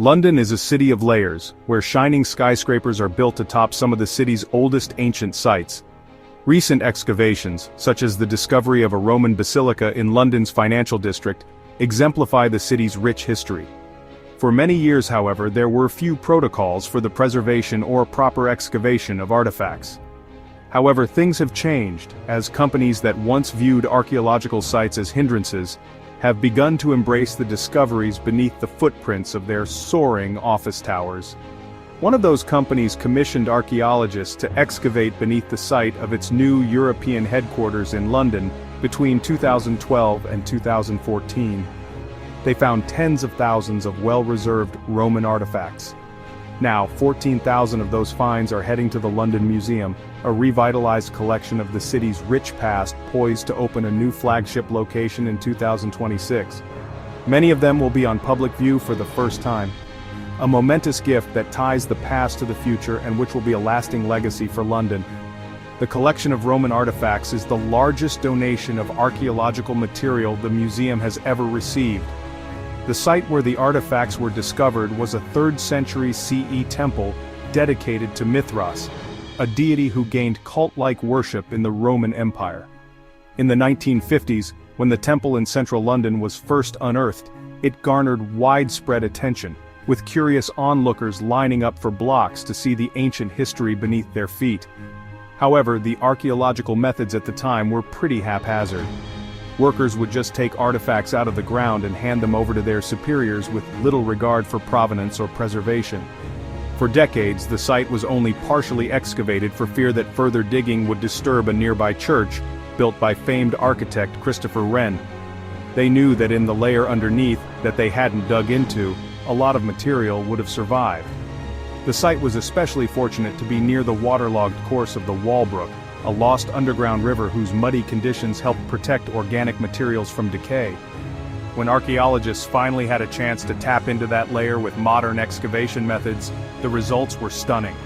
London is a city of layers, where shining skyscrapers are built atop some of the city's oldest ancient sites. Recent excavations, such as the discovery of a Roman basilica in London's financial district, exemplify the city's rich history. For many years, however, there were few protocols for the preservation or proper excavation of artifacts. However, things have changed, as companies that once viewed archaeological sites as hindrances have begun to embrace the discoveries beneath the footprints of their soaring office towers. One of those companies commissioned archaeologists to excavate beneath the site of its new European headquarters in London between 2012 and 2014. They found tens of thousands of well-reserved Roman artifacts. Now, 14,000 of those finds are heading to the London Museum, a revitalized collection of the city's rich past poised to open a new flagship location in 2026. Many of them will be on public view for the first time. A momentous gift that ties the past to the future and which will be a lasting legacy for London. The collection of Roman artifacts is the largest donation of archaeological material the museum has ever received. The site where the artifacts were discovered was a 3rd century CE temple dedicated to Mithras, a deity who gained cult-like worship in the Roman Empire. In the 1950s, when the temple in central London was first unearthed, it garnered widespread attention, with curious onlookers lining up for blocks to see the ancient history beneath their feet. However, the archaeological methods at the time were pretty haphazard. Workers would just take artifacts out of the ground and hand them over to their superiors with little regard for provenance or preservation. For decades, the site was only partially excavated for fear that further digging would disturb a nearby church, built by famed architect Christopher Wren. They knew that in the layer underneath, that they hadn't dug into, a lot of material would have survived. The site was especially fortunate to be near the waterlogged course of the Walbrook, a lost underground river whose muddy conditions helped protect organic materials from decay. When archaeologists finally had a chance to tap into that layer with modern excavation methods, the results were stunning.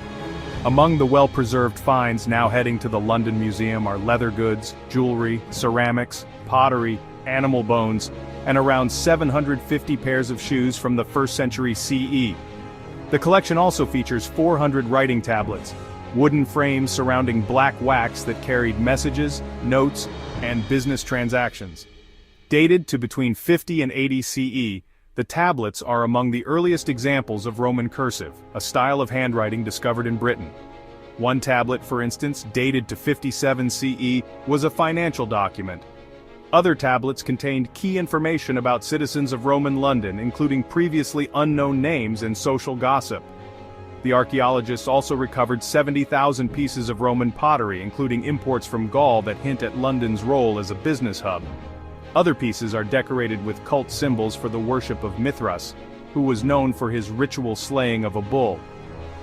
Among the well-preserved finds now heading to the London Museum are leather goods, jewelry, ceramics, pottery, animal bones, and around 750 pairs of shoes from the 1st century CE. The collection also features 400 writing tablets, wooden frames surrounding black wax that carried messages, notes, and business transactions. Dated to between 50 and 80 CE, the tablets are among the earliest examples of Roman cursive, a style of handwriting discovered in Britain. One tablet, for instance, dated to 57 CE, was a financial document. Other tablets contained key information about citizens of Roman London, including previously unknown names and social gossip. The archaeologists also recovered 70,000 pieces of Roman pottery, including imports from Gaul that hint at London's role as a business hub. Other pieces are decorated with cult symbols for the worship of Mithras, who was known for his ritual slaying of a bull.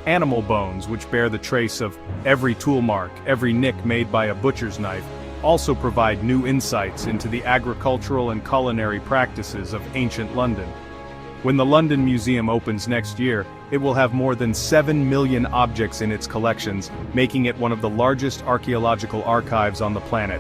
Animal bones, which bear the trace of every tool mark, every nick made by a butcher's knife, also provide new insights into the agricultural and culinary practices of ancient London. When the London Museum opens next year, it will have more than 7 million objects in its collections, making it one of the largest archaeological archives on the planet.